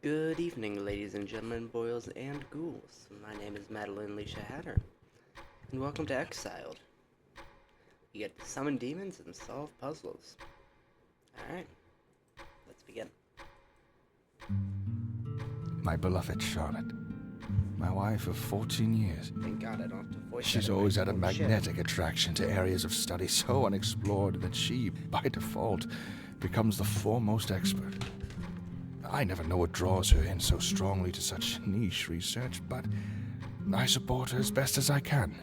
Good evening, ladies and gentlemen, boys and ghouls. My name is Madeline Leisha Hatter, and welcome to Exiled. You get to summon demons and solve puzzles. Alright, let's begin. My beloved Charlotte, my wife of 14 years. Thank God I don't have to voice that She's in my always had a bullshit. magnetic attraction to areas of study so unexplored that she, by default, becomes the foremost expert. I never know what draws her in so strongly to such niche research, but I support her as best as I can.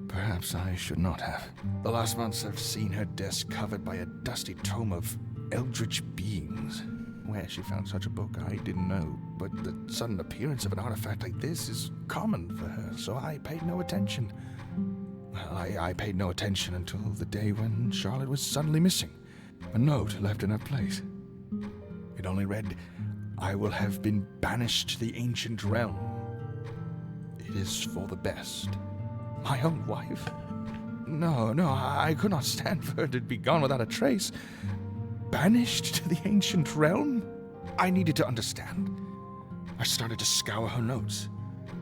Perhaps I should not have. The last months I've seen her desk covered by a dusty tome of eldrich beings. Where she found such a book, I didn't know, but the sudden appearance of an artifact like this is common for her, so I paid no attention. Well, I paid no attention until the day when Charlotte was suddenly missing. A note left in her place. It only read, "I will have been banished to the ancient realm. It is for the best." My own wife? No, I could not stand for her to be gone without a trace. Banished to the ancient realm? I needed to understand. I started to scour her notes.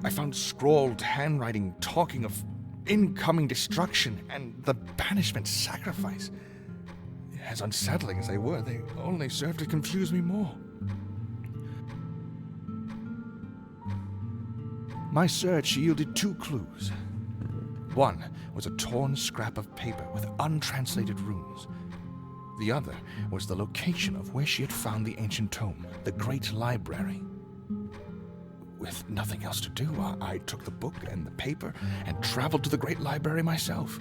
I found scrawled handwriting talking of incoming destruction and the banishment sacrifice. As unsettling as they were, they only served to confuse me more. My search yielded two clues. One was a torn scrap of paper with untranslated runes. The other was the location of where she had found the ancient tome, the Great Library. With nothing else to do, I took the book and the paper and traveled to the Great Library myself.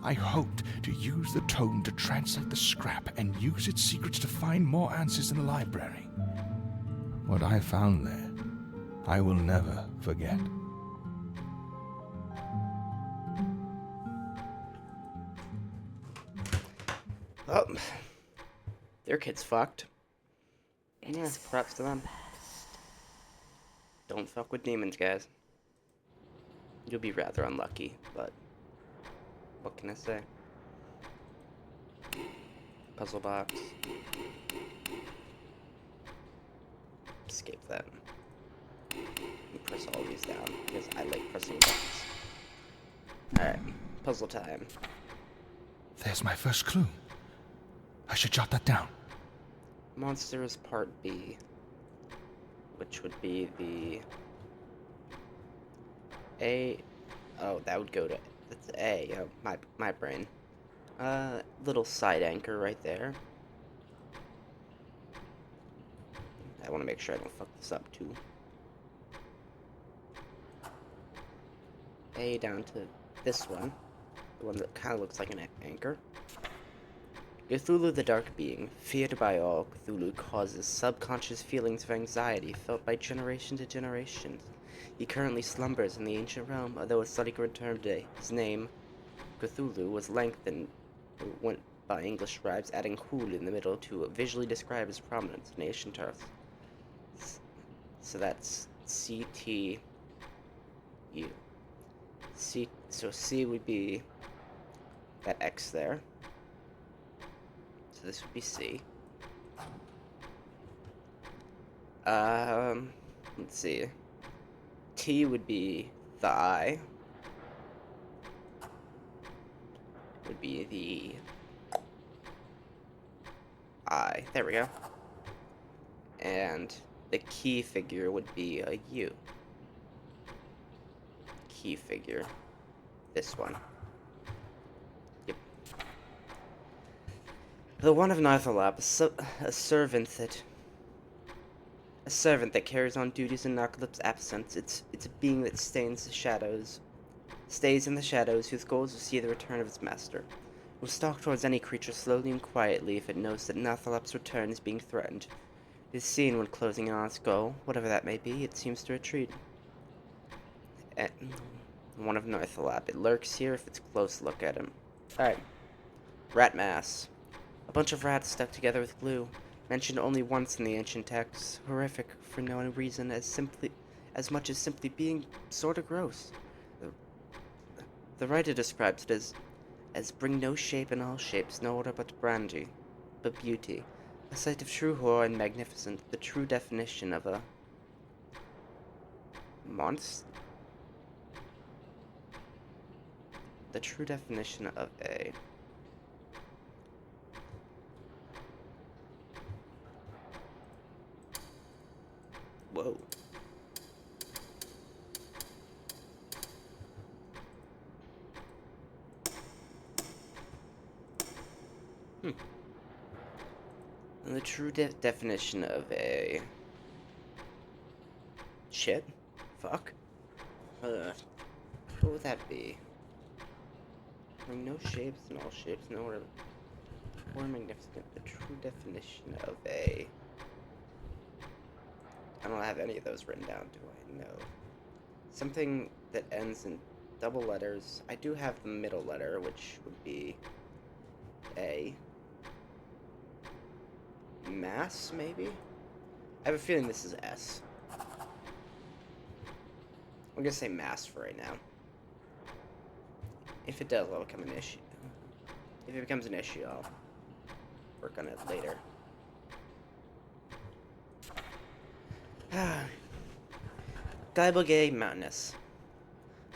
I hoped to use the tome to translate the scrap and use its secrets to find more answers in the library. What I found there, I will never forget. Oh, their kid's fucked. Yeah, props to them. Don't fuck with demons, guys. You'll be rather unlucky, but what can I say? Puzzle box. Escape that. And press all these down, because I like pressing buttons. Alright, puzzle time. There's my first clue. I should jot that down. Monster is part B, which would be the A. Oh, that would go to that's A. Oh, my brain. Little side anchor right there. I want to make sure I don't fuck this up too. A down to this one, the one that kind of looks like an anchor. Cthulhu the Dark Being, feared by all, Cthulhu causes subconscious feelings of anxiety felt by generation to generation. He currently slumbers in the ancient realm, although his study could return today. His name, Cthulhu, was lengthened went by English scribes, adding "hul" in the middle to visually describe his prominence in ancient earth. So that's CTU. So C would be that X there. So this would be C. Let's see. T would be the I. Would be the I. There we go. And the key figure would be a U. Key figure. This one. Yep. The one of Narthalap, a servant that carries on duties in Narcolep's absence. It's a being that stays in the shadows, whose goal is to see the return of its master. It will stalk towards any creature slowly and quietly if it knows that Narthalap's return is being threatened. It is seen when closing in on its goal, whatever that may be. It seems to retreat. One of Narthalap. It lurks here if it's a close look at him. Alright. Rat mass. A bunch of rats stuck together with glue. Mentioned only once in the ancient texts. Horrific for no reason as much as simply being sorta gross. The writer describes it as bring no shape in all shapes, no order but beauty. A sight of true horror and magnificence, the true definition of a monster. The true definition of a whoa. And the true definition of a shit. Fuck. What would that be? I mean, no shapes and all shapes, no whatever. Or magnificent. The true definition of a. I don't have any of those written down, do I? No. Something that ends in double letters. I do have the middle letter, which would be A. Mass, maybe? I have a feeling this is S. I'm gonna say mass for right now. If it does, that'll become an issue. If it becomes an issue, I'll work on it later. Diabogay Mountainous.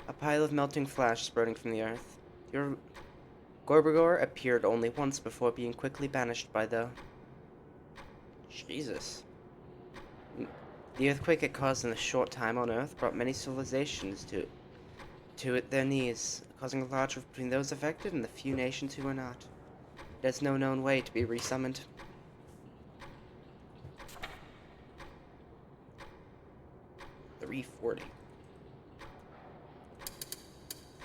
A pile of melting flesh sprouting from the earth. Your Gorbagor appeared only once before being quickly banished by the... Jesus. The earthquake it caused in a short time on Earth brought many civilizations to their knees, causing a large rift between those affected and the few nations who were not. There's no known way to be resummoned. $340.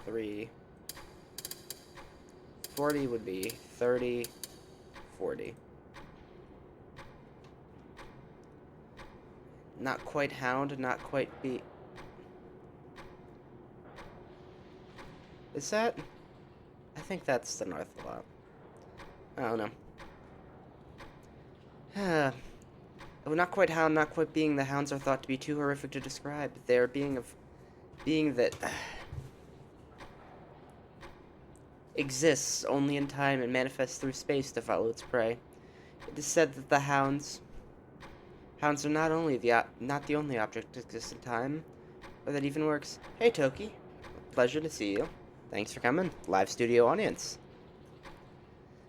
340 would be 30, 40. Not quite hound, not quite bee. Is that? I think that's the north lot. I don't know. Not quite hound, not quite being. The hounds are thought to be too horrific to describe. They are being that exists only in time and manifests through space to follow its prey. It is said that the hounds are not the only object that exists in time, or that even works. Hey Toki, pleasure to see you. Thanks for coming, live studio audience.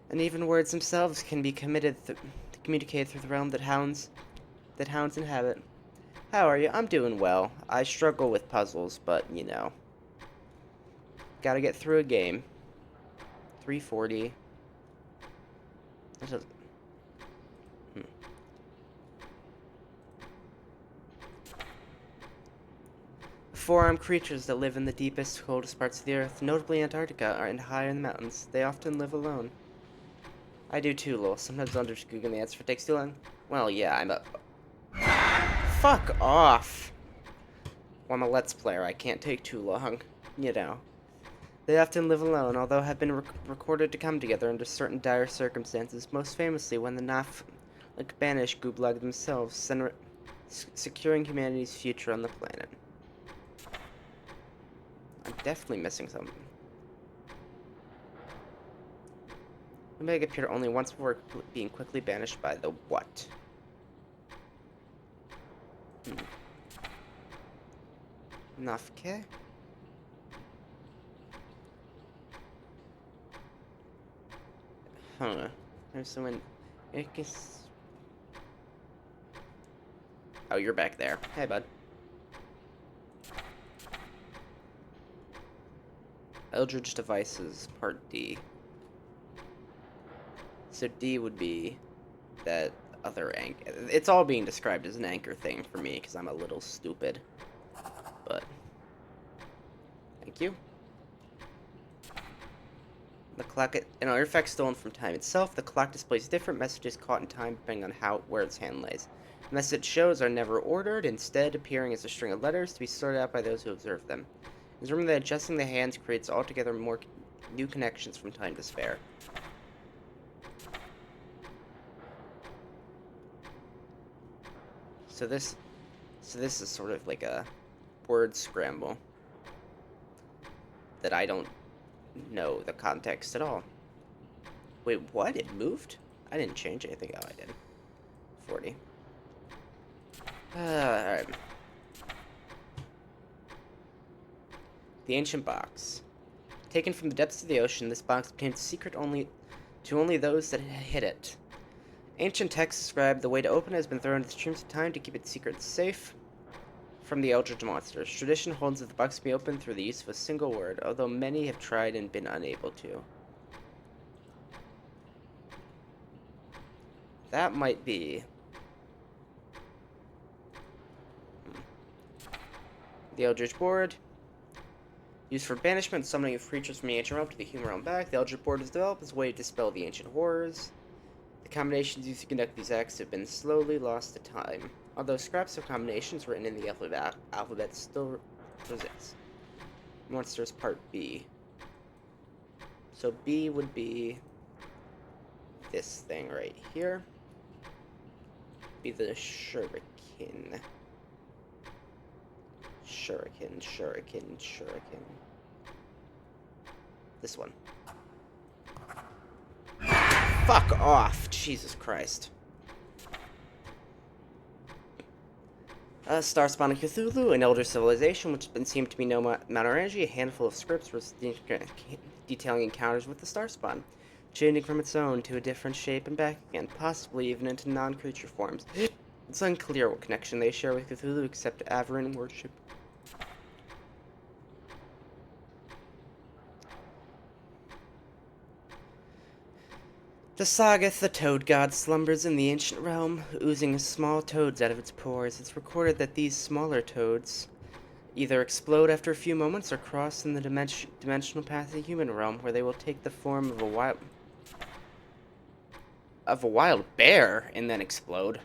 And even words themselves can be to communicate through the realm that hounds inhabit. How are you? I'm doing well. I struggle with puzzles, but you know, gotta get through a game. 340. That doesn't. Four-armed creatures that live in the deepest, coldest parts of the earth, notably Antarctica, and higher in the mountains. They often live alone. I do too, lol. Sometimes I'll just Google the answer if it takes too long. Well, yeah, I'm a... Fuck off! Well, I'm a Let's Player. I can't take too long. You know. They often live alone, although have been recorded to come together under certain dire circumstances, most famously when the Naf banished Gublug themselves, securing humanity's future on the planet. I'm definitely missing something. Meg appeared only once before being quickly banished by the what? Nafke? Huh. There's someone... Oh, you're back there. Hey, bud. Eldrich devices, part D. So D would be that other anchor. It's all being described as an anchor thing for me because I'm a little stupid. But thank you. The clock, an artifact stolen from time itself. The clock displays different messages caught in time depending on where its hand lays. The message shows are never ordered, instead appearing as a string of letters to be sorted out by those who observe them. It's remembered that adjusting the hands creates altogether more new connections from time to spare. So this is sort of like a word scramble that I don't know the context at all. Wait, what? It moved? I didn't change anything. Oh, I did. 40. Alright. The ancient box. Taken from the depths of the ocean, this box became secret to only those that hid it. Ancient texts describe the way to open it has been thrown into the streams of time to keep its secrets safe from the eldritch monsters. Tradition holds that the box can be opened through the use of a single word, although many have tried and been unable to. That might be the eldritch board. Used for banishment and summoning of creatures from the ancient realm to the human realm back, the eldritch board was developed as a way to dispel the ancient horrors. The combinations used to conduct these acts have been slowly lost to time, although scraps of combinations written in the alphabet still exists. Monsters Part B. So B would be this thing right here. Be the shuriken. Shuriken. This one. Fuck off! Jesus Christ. Star Spawn of Cthulhu, an elder civilization which has been seen to be no amount of energy, a handful of scripts detailing encounters with the Star Spawn, changing from its own to a different shape and back again, possibly even into non-creature forms. It's unclear what connection they share with Cthulhu except Averin worship. The Sagoth, the toad god, slumbers in the ancient realm, oozing small toads out of its pores. It's recorded that these smaller toads either explode after a few moments or cross in the dimensional path of the human realm, where they will take the form of a wild bear and then explode.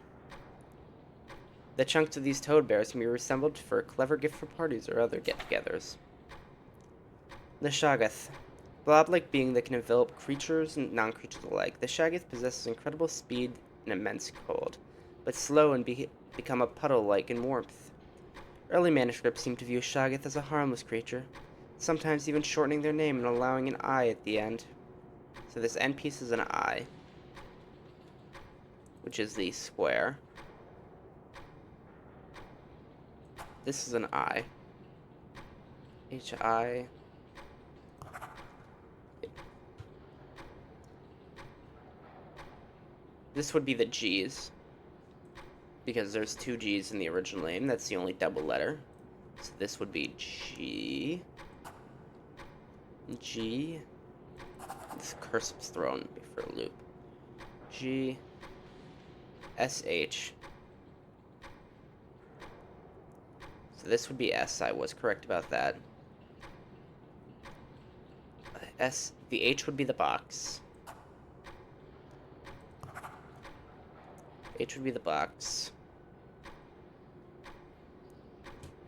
The chunks of these toad bears can be reassembled for a clever gift for parties or other get-togethers. The Shoggoth. Blob-like being that can envelop creatures and non-creatures alike, the Shoggoth possesses incredible speed and immense cold, but slow and become a puddle-like in warmth. Early manuscripts seem to view Shoggoth as a harmless creature, sometimes even shortening their name and allowing an I at the end. So this end piece is an I, which is the square. This is an I. H-I. This would be the G's, because there's two G's in the original name. That's the only double letter. So this would be G. G. This cursive's thrown me for a loop. G. S-H. So this would be S. I was correct about that. S. The H would be the box. H would be the box.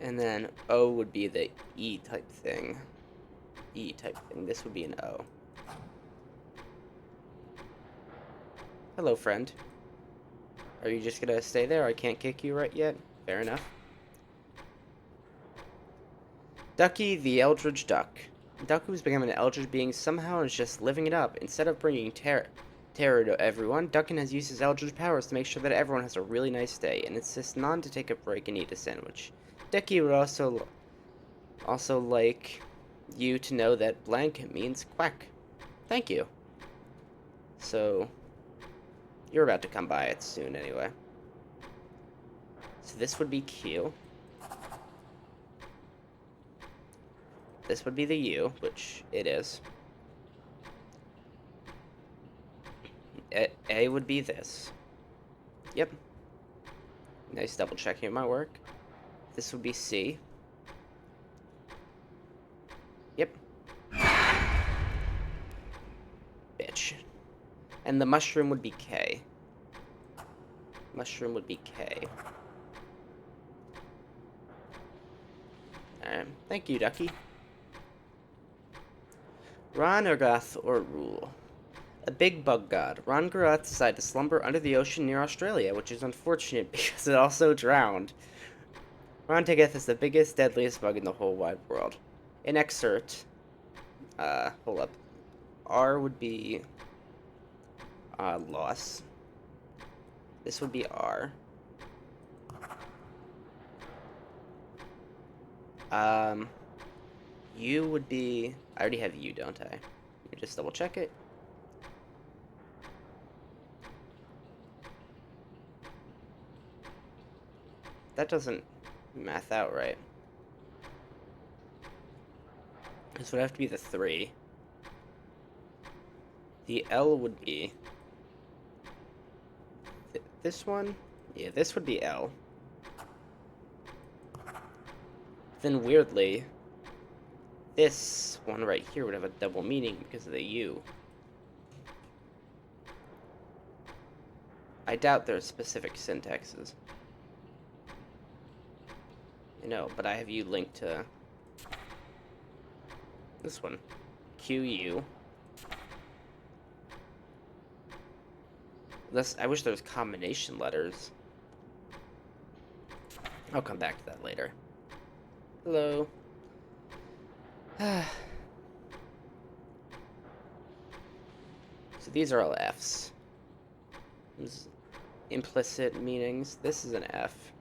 And then O would be the E type thing. E type thing. This would be an O. Hello, friend. Are you just gonna stay there? I can't kick you right yet? Fair enough. Ducky the Eldritch Duck. Duck, who's become an Eldritch being, somehow is just living it up. Instead of bringing terror to everyone, Duckin has used his Eldritch powers to make sure that everyone has a really nice day, and insists none to take a break and eat a sandwich. Ducky would also like you to know that blank means quack. Thank you. So, you're about to come by it soon anyway. So this would be Q. This would be the U, which it is. A would be this. Yep. Nice double checking my work. This would be C. Yep. Bitch. And the mushroom would be K. Mushroom would be K. Thank you, Ducky. Ran-Urgath or Rule. A big bug god. Ran-Urgath decided to slumber under the ocean near Australia, which is unfortunate because it also drowned. Ran-Urgath is the biggest, deadliest bug in the whole wide world. An excerpt. Hold up. R would be loss. This would be R. U would be... I already have U, don't I? Let me just double check it. That doesn't math out right. This would have to be the 3. The L would be... this one? Yeah, this would be L. Then weirdly, this one right here would have a double meaning because of the U. I doubt there's specific syntaxes. I know, but I have U linked to this one. QU. I wish there was combination letters. I'll come back to that later. Hello. So these are all Fs. There's implicit meanings. This is an F.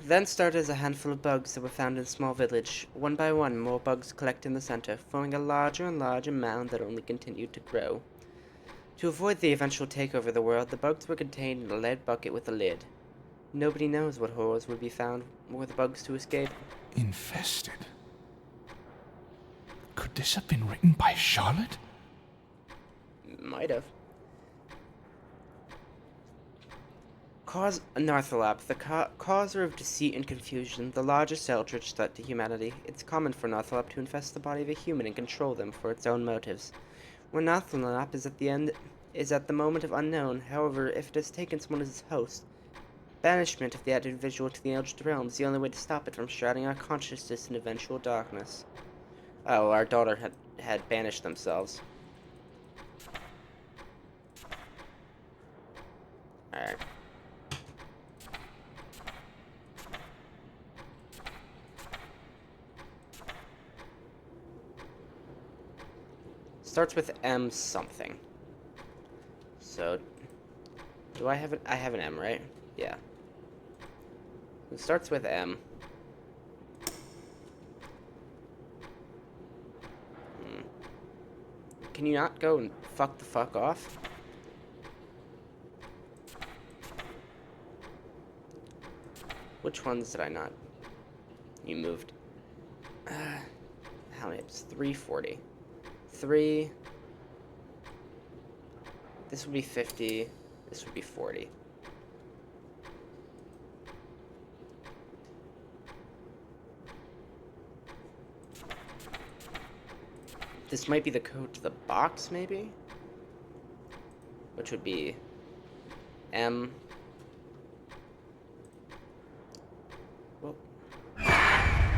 Then started as a handful of bugs that were found in a small village. One by one, more bugs collected in the center, forming a larger and larger mound that only continued to grow. To avoid the eventual takeover of the world, the bugs were contained in a lead bucket with a lid. Nobody knows what horrors would be found were the bugs to escape. Infested? Could this have been written by Charlotte? Might have. Nartholap, the causer of deceit and confusion, the largest eldritch threat to humanity. It's common for Nartholap to infest the body of a human and control them for its own motives. When Nartholap is at the moment of unknown, however, if it has taken someone as its host, banishment of the individual to the eldritch realm is the only way to stop it from shrouding our consciousness in eventual darkness. Oh, our daughter had banished themselves. Alright. Starts with M something. So, do I have it? I have an M, right? Yeah. It starts with M. Can you not go and fuck the fuck off? Which ones did I not? You moved. How many? It's 340. 3. This would be 50. This would be 40. This might be the code to the box, maybe? Which would be M. Well,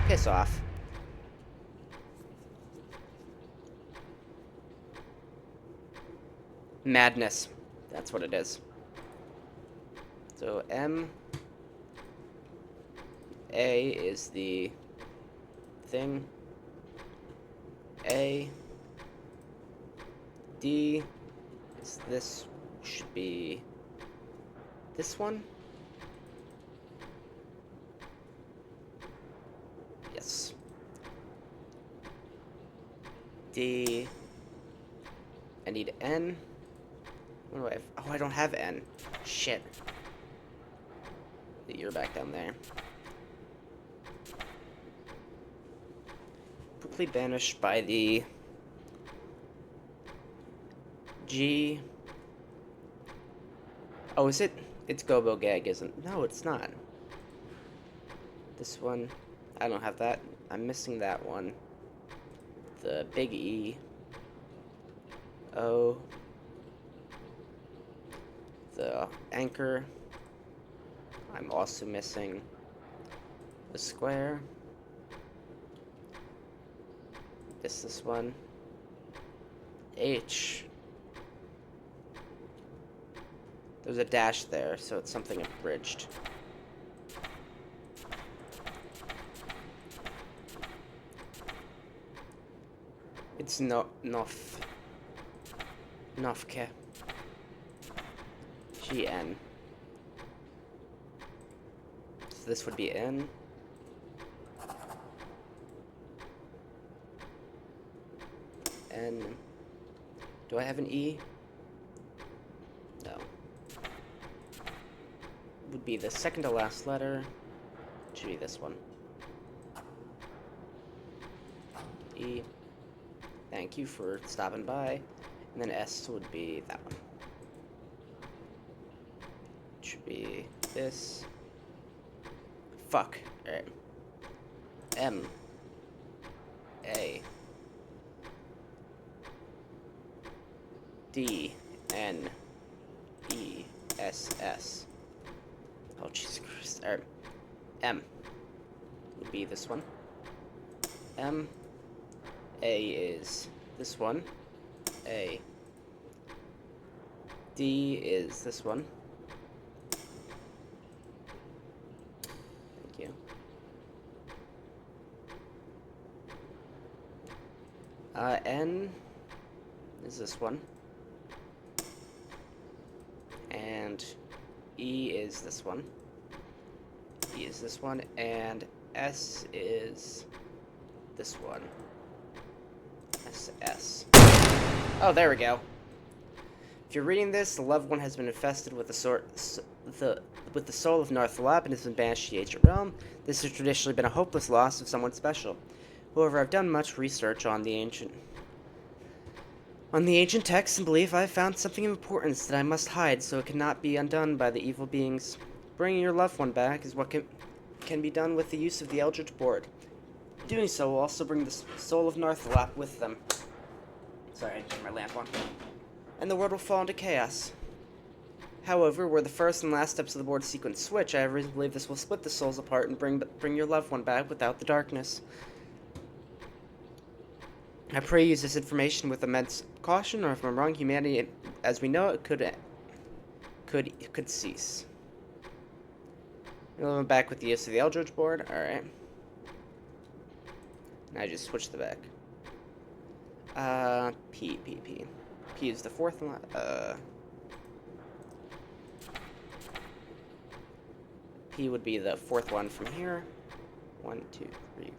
piss off. Madness. That's what it is. So M. A is the thing. A. D is this, should be this one? Yes. D. I need N. What do I have? Oh, I don't have N. Shit. You're back down there. Quickly banished by the G. Oh, is it? It's Gobo Gag, isn't? No, it's not. This one. I don't have that. I'm missing that one. The big E. O. The anchor. I'm also missing the square. This one. H. There's a dash there, so it's something abridged. It's no nof. Nofke. GN. So this would be N. N. Do I have an E? No. Would be the second to last letter. Should be this one. E. Thank you for stopping by. And then S would be that one. Should be this. Fuck. Alright. M. A. D. N. E. S. S. Oh, Jesus Christ. Alright. M. Would be this one. M. A is this one. A. D is this one. Thank you. N is this one. And E is this one. E is this one. And S is this one. S. Oh, there we go. If you're reading this, the loved one has been infested with the soul of Narthalab and has been banished to the ancient realm. This has traditionally been a hopeless loss of someone special. However, I've done much research on the ancient texts and believe I've found something of importance that I must hide so it cannot be undone by the evil beings. Bringing your loved one back is what can be done with the use of the eldrich board. Doing so will also bring the soul of Narthalab with them. Sorry, I turned my lamp on. And the world will fall into chaos. However, where the first and last steps of the board sequence switch, I have reason to believe this will split the souls apart and bring your loved one back without the darkness. I pray you use this information with immense caution, or if I'm wrong, humanity as we know it could cease. We'll back with the use of the eldrich board. Alright. And I just switched the back. P. P is the fourth one. P would be the fourth one from here. 1, 2, 3.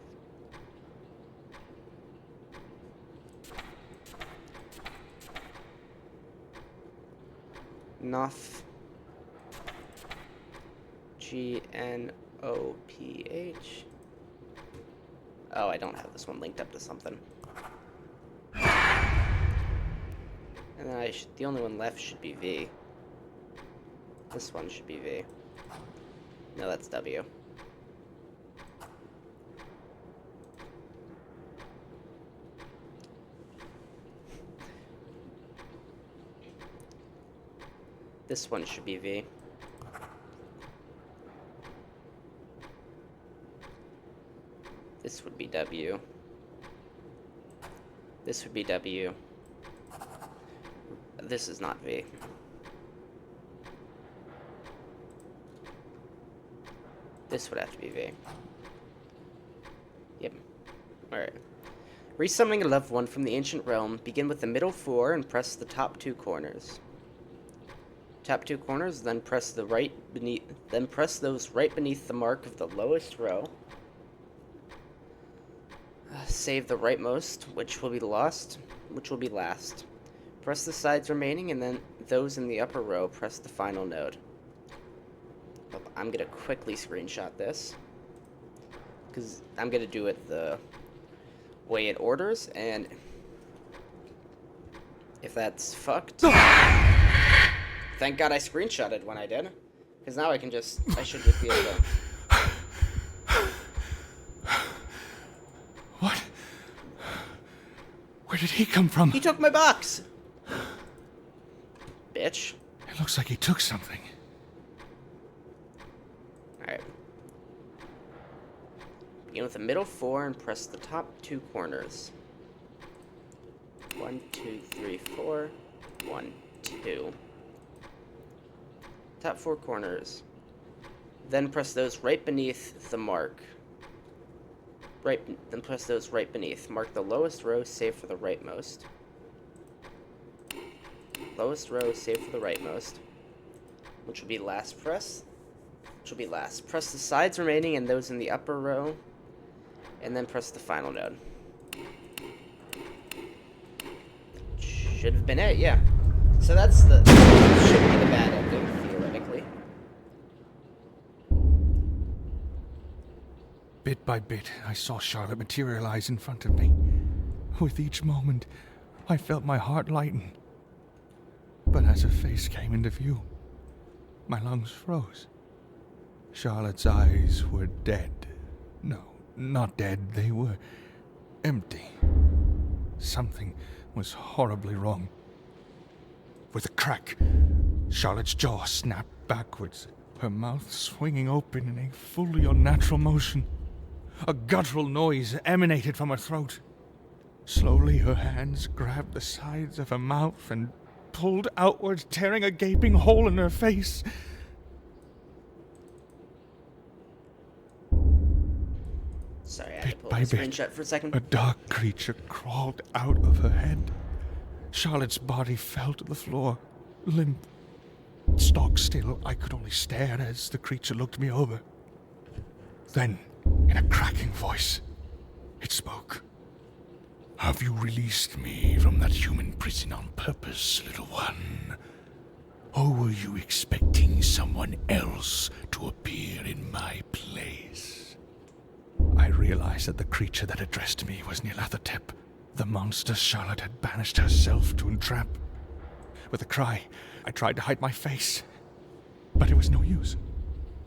Nof. GNOPH. Oh, I don't have this one linked up to something. And then the only one left should be V. This one should be V. No, that's W. This one should be V. This would be W. This would be W. This is not V. This would have to be V. Yep. Alright. Resummoning a loved one from the ancient realm, begin with the middle 4 and press the top 2 corners. Top 2 corners, then press those right beneath the mark of the lowest row. Save the rightmost, which will be last. Press the sides remaining, and then those in the upper row, press the final node. I'm gonna quickly screenshot this, because I'm gonna do it the way it orders, and if that's fucked, thank God I screenshotted when I did, because now I should just be able to... What? Where did he come from? He took my box! Bitch. It looks like he took something. Alright. Begin with the middle 4 and press the top 2 corners. 1, 2, 3, 4. 1, 2. Top 4 corners. Then press those right beneath the mark. Then press those right beneath. Mark the lowest row, save for the rightmost. lowest row save for the rightmost, which will be last press. Which will be last. Press the sides remaining and those in the upper row, and then press the final node. Should have been it, yeah. So that's the should be the bad ending, theoretically. Bit by bit, I saw Charlotte materialize in front of me. With each moment, I felt my heart lighten. But as her face came into view, my lungs froze. Charlotte's eyes were dead. No, not dead, they were empty. Something was horribly wrong. With a crack, Charlotte's jaw snapped backwards, her mouth swinging open in a fully unnatural motion. A guttural noise emanated from her throat. Slowly, her hands grabbed the sides of her mouth and pulled outward, tearing a gaping hole in her face. Sorry, I had to Bit pull by the bit, screenshot for a second. a dark creature crawled out of her head. Charlotte's body fell to the floor, limp. Stock still, I could only stare as the creature looked me over. Then, in a cracking voice, it spoke. Have you released me from that human prison on purpose, little one? Or were you expecting someone else to appear in my place? I realized that the creature that addressed me was Nyarlathotep, the monster Charlotte had banished herself to entrap. With a cry, I tried to hide my face, but it was no use.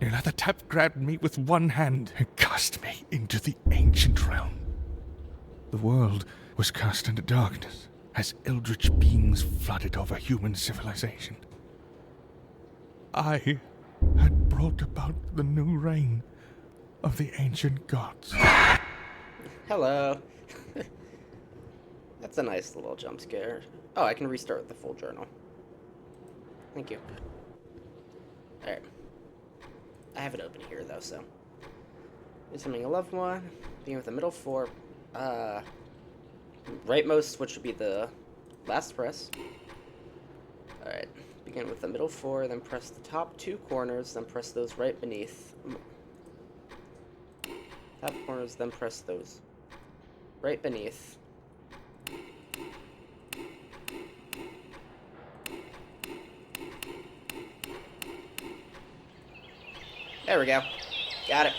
Nyarlathotep grabbed me with one hand and cast me into the ancient realm. The world was cast into darkness as eldrich beings flooded over human civilization. I had brought about the new reign of the ancient gods. Hello. That's a nice little jump scare. Oh, I can restart the full journal. Thank you. Alright. I have it open here, though, so. Assuming a loved one. Being with the middle four. Rightmost, which would be the last press. Alright. Begin with the middle four, then press the top two corners, then press those right beneath. Top corners, then press those right beneath. There we go. Got it.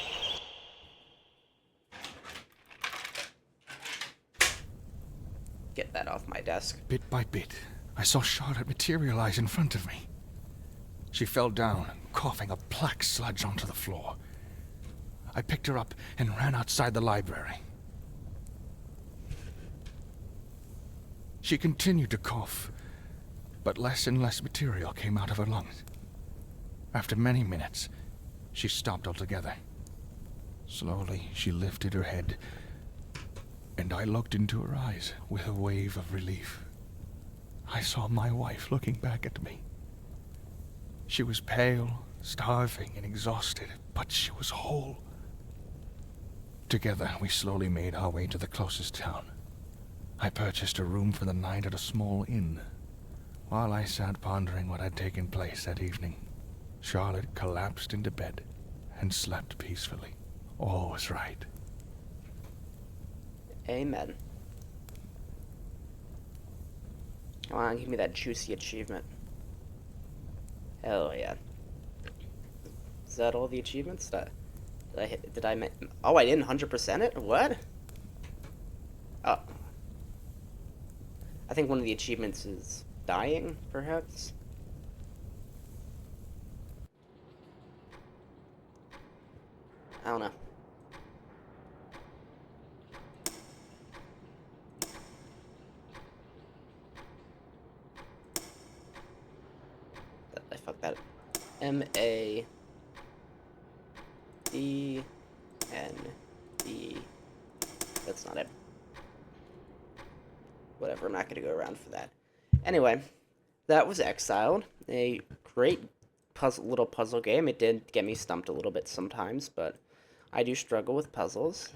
Get that off my desk. Bit by bit, I saw Charlotte materialize in front of me. She fell down, coughing a black sludge onto the floor. I picked her up and ran outside the library. She continued to cough, but less and less material came out of her lungs. After many minutes, she stopped altogether. Slowly, she lifted her head, and I looked into her eyes with a wave of relief. I saw my wife looking back at me. She was pale, starving, and exhausted, but she was whole. Together, we slowly made our way to the closest town. I purchased a room for the night at a small inn. While I sat pondering what had taken place that evening, Charlotte collapsed into bed and slept peacefully. All was right. Amen. Come on, give me that juicy achievement. Hell yeah. Is that all the achievements? Oh, I didn't 100% it? What? Oh. I think one of the achievements is dying, perhaps? I don't know. I fucked that up. M-A-D-N-E. That's not it. Whatever, I'm not going to go around for that. Anyway, that was Exiled. A great little puzzle game. It did get me stumped a little bit sometimes, but I do struggle with puzzles.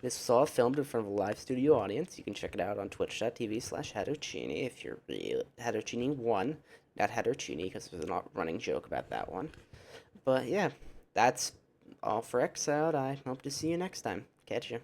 This was all filmed in front of a live studio audience. You can check it out on twitch.tv/Hatterchini if you're real. Hatterchini1, not Hatterchini, because there's a running joke about that one. But yeah, that's all for X Out. I hope to see you next time. Catch ya.